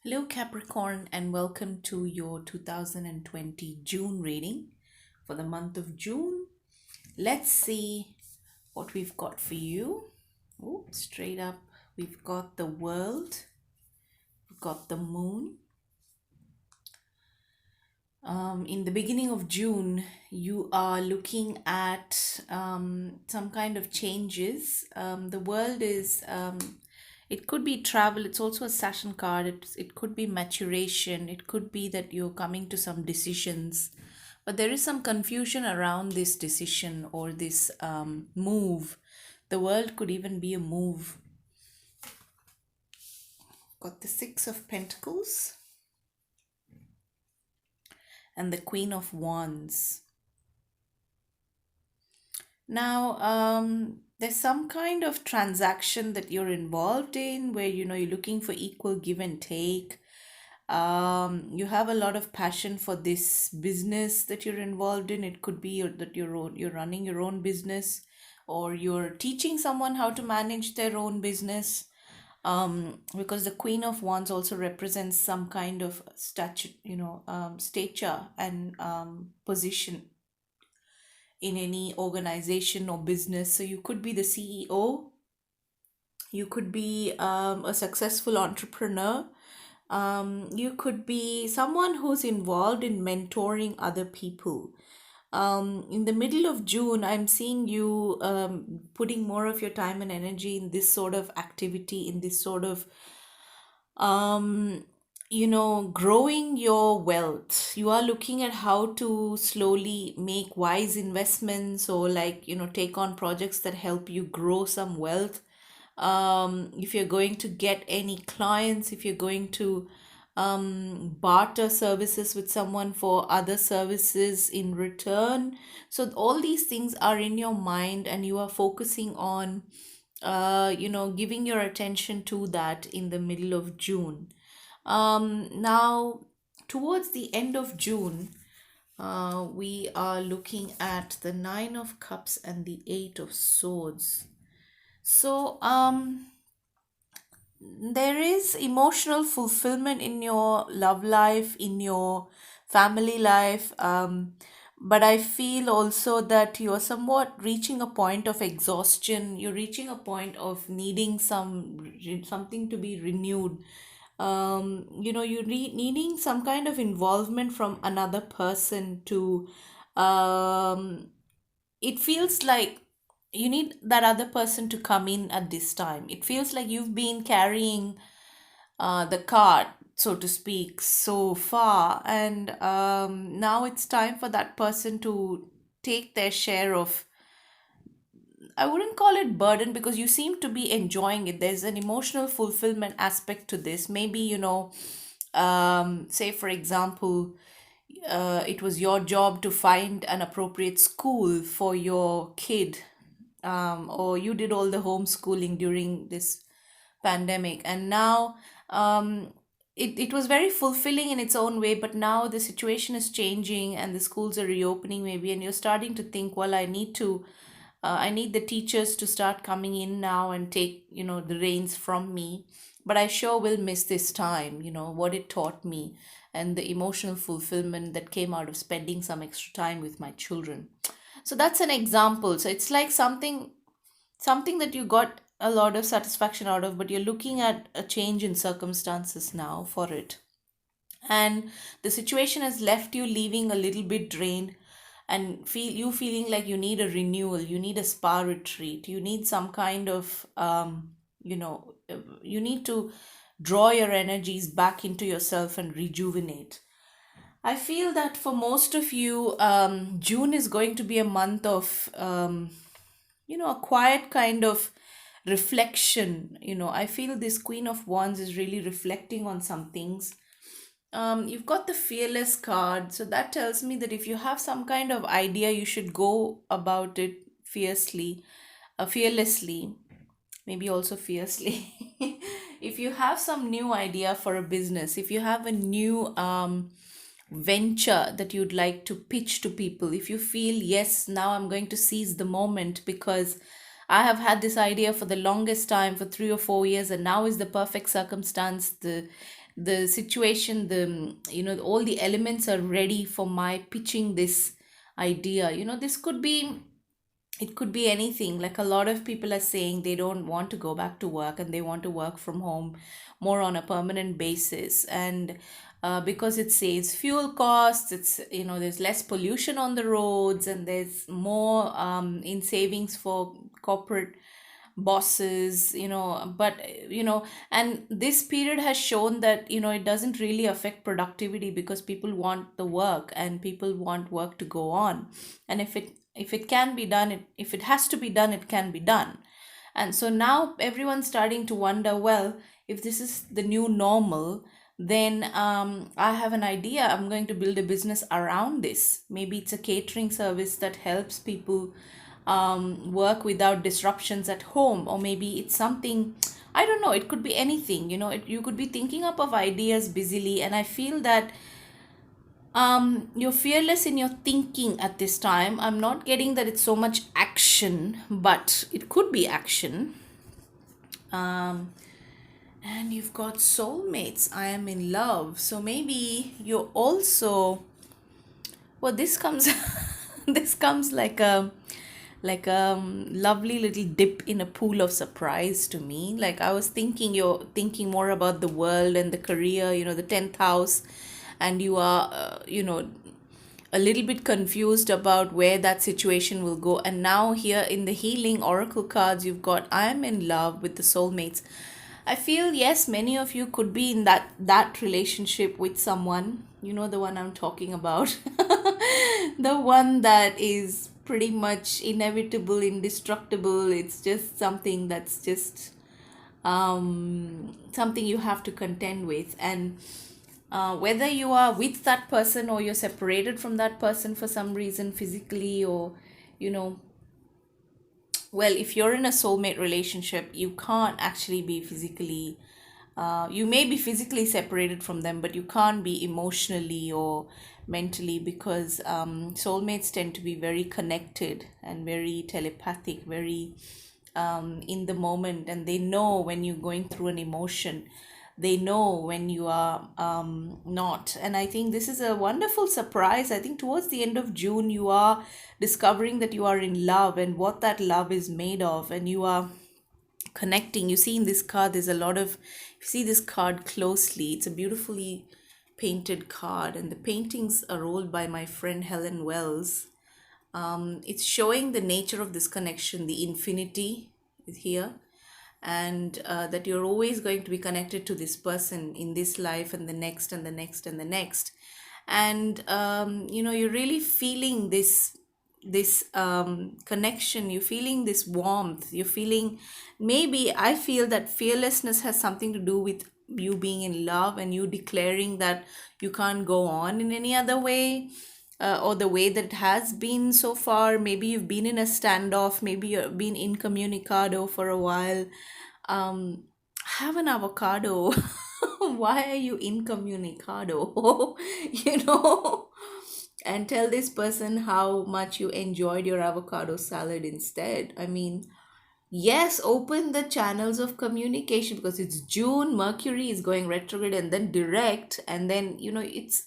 Hello, Capricorn, and welcome to your 2020 June reading for the month of June. Let's see what we've got for you. Straight up, we've got the world, we've got the moon. In the beginning of June, you are looking at some kind of changes. The world is, it could be travel, it's also a Saturn card, it could be maturation, it could be that you're coming to some decisions. But there is some confusion around this decision or this move. The world could even be a move. Got the Six of Pentacles and the Queen of Wands. Now, there's some kind of transaction that you're involved in where you're looking for equal give and take. You have a lot of passion for this business that you're involved in. It could be that you're running your own business, or you're teaching someone how to manage their own business. Because the Queen of Wands also represents some kind of stature and position in any organization or business. So you could be the CEO, you could be a successful entrepreneur, you could be someone who's involved in mentoring other people. In the middle of June, I'm seeing you putting more of your time and energy in this sort of activity, in this sort of growing your wealth. You are looking at how to slowly make wise investments, or take on projects that help you grow some wealth. If you're going to get any clients, if you're going to barter services with someone for other services in return. So all these things are in your mind, and you are focusing on giving your attention to that in the middle of June. Now, towards the end of June, we are looking at the Nine of Cups and the Eight of Swords. So, there is emotional fulfillment in your love life, in your family life, but I feel also that you're somewhat reaching a point of exhaustion. You're reaching a point of needing something to be renewed. Needing some kind of involvement from another person to it feels like you need that other person to come in at this time. It feels like you've been carrying the cart, so to speak, so far, and now it's time for that person to take their share of, I wouldn't call it burden, because you seem to be enjoying it. There's an emotional fulfillment aspect to this. Maybe, say for example, it was your job to find an appropriate school for your kid, or you did all the homeschooling during this pandemic, and now it was very fulfilling in its own way, but now the situation is changing and the schools are reopening maybe, and you're starting to think, well, I need the teachers to start coming in now and take the reins from me, but I sure will miss this time, what it taught me, and the emotional fulfillment that came out of spending some extra time with my children. So that's an example. So it's like something that you got a lot of satisfaction out of, but you're looking at a change in circumstances now for it, and the situation has left you leaving a little bit drained, and feeling like you need a renewal, you need a spa retreat, you need some kind of you need to draw your energies back into yourself and rejuvenate. I feel that for most of you, June is going to be a month of a quiet kind of reflection. I feel this Queen of Wands is really reflecting on some things. You've got the Fearless card, so that tells me that if you have some kind of idea, you should go about it fearlessly, maybe also fiercely. If you have some new idea for a business, if you have a new venture that you'd like to pitch to people, if you feel, yes, now I'm going to seize the moment because I have had this idea for the longest time, for 3 or 4 years, and now is the perfect circumstance. The situation, all the elements are ready for my pitching this idea. This could be, it could be anything. Like, a lot of people are saying they don't want to go back to work and they want to work from home more on a permanent basis. And because it saves fuel costs, there's less pollution on the roads, and there's more in savings for corporate bosses. And this period has shown that it doesn't really affect productivity, because people want the work and people want work to go on. And if it can be done, if it has to be done, it can be done. And so now everyone's starting to wonder, well, if this is the new normal, then I have an idea. I'm going to build a business around this. Maybe it's a catering service that helps people work without disruptions at home, or maybe it's something, I don't know, it could be anything. You could be thinking up of ideas busily, and I feel that you're fearless in your thinking at this time. I'm not getting that it's so much action, but it could be action. um and you've got soulmates, I am in love, so maybe you're also, well, this comes this comes like a lovely little dip in a pool of surprise to me. Like, I was thinking you're thinking more about the world and the career, the 10th house, and you are a little bit confused about where that situation will go. And now, here in the healing oracle cards, you've got, I am in love with the soulmates. I feel, yes, many of you could be in that relationship with someone, the one I'm talking about. The one that is pretty much inevitable, indestructible. It's just something that's just something you have to contend with. And whether you are with that person or you're separated from that person for some reason, physically, or you know well, if you're in a soulmate relationship, you can't actually be physically, you may be physically separated from them, but you can't be emotionally or mentally, because soulmates tend to be very connected and very telepathic, very in the moment, and they know when you're going through an emotion. They know when you are not. And I think this is a wonderful surprise. I think towards the end of June, you are discovering that you are in love and what that love is made of, and you are connecting. You see, in this card, there's a lot of, if you see this card closely, it's a beautifully painted card, and the paintings are rolled by my friend Helen Wells. It's showing the nature of this connection. The infinity is here, and that you're always going to be connected to this person in this life and the next and the next and the next. And you're really feeling this connection. You're feeling this warmth. You're feeling, maybe I feel that fearlessness has something to do with you being in love and you declaring that you can't go on in any other way, or the way that it has been so far. Maybe you've been in a standoff, maybe you've been incommunicado for a while. Have an avocado. Why are you incommunicado? you know and tell this person how much you enjoyed your avocado salad instead. I mean, yes, open the channels of communication, because it's June, Mercury is going retrograde and then direct, and then it's,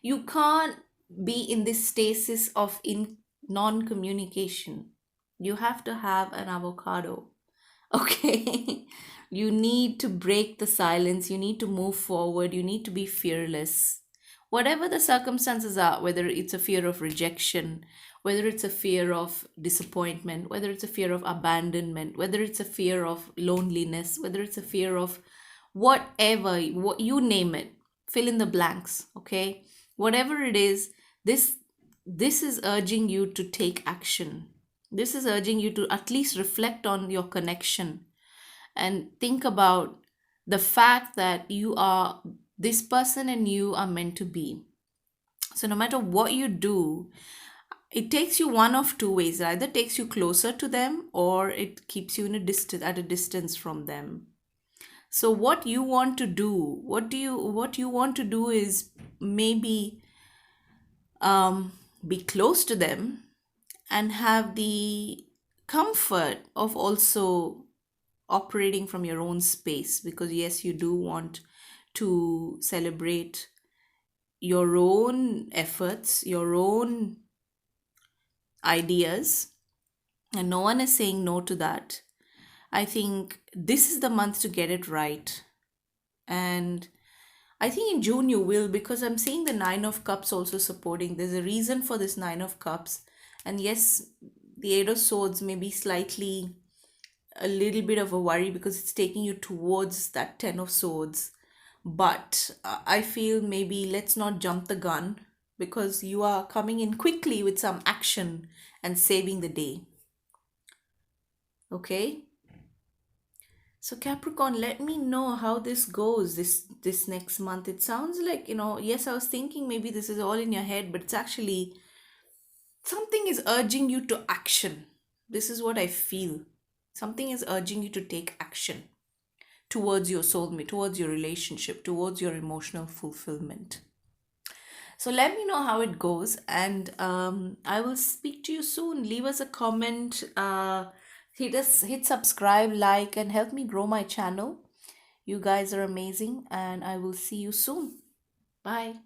you can't be in this stasis of in non-communication. You have to have an avocado. Okay. You need to break the silence, you need to move forward, you need to be fearless. Whatever the circumstances are, whether it's a fear of rejection, whether it's a fear of disappointment, whether it's a fear of abandonment, whether it's a fear of loneliness, whether it's a fear of whatever, what you name it, fill in the blanks, okay? Whatever it is, this is urging you to take action. This is urging you to at least reflect on your connection and think about the fact that you are, this person and you are meant to be. So no matter what you do, it takes you one of two ways. It either takes you closer to them, or it keeps you in a distance, at a distance from them. So what you want to do, what you want to do is maybe be close to them and have the comfort of also operating from your own space, because yes, you do want to celebrate your own efforts, your own ideas, and no one is saying no to that. I think this is the month to get it right. And I think in June you will, because I'm seeing the Nine of Cups also supporting. There's a reason for this Nine of Cups. And yes, the Eight of Swords may be slightly a little bit of a worry because it's taking you towards that Ten of Swords. But I feel maybe let's not jump the gun, because you are coming in quickly with some action and saving the day. Okay? So Capricorn, let me know how this goes this next month. It sounds like, yes, I was thinking maybe this is all in your head, but it's actually something is urging you to action. This is what I feel. Something is urging you to take action towards your soulmate, towards your relationship, towards your emotional fulfillment. So let me know how it goes, and I will speak to you soon. Leave us a comment, hit subscribe, like, and help me grow my channel. You guys are amazing, and I will see you soon. Bye.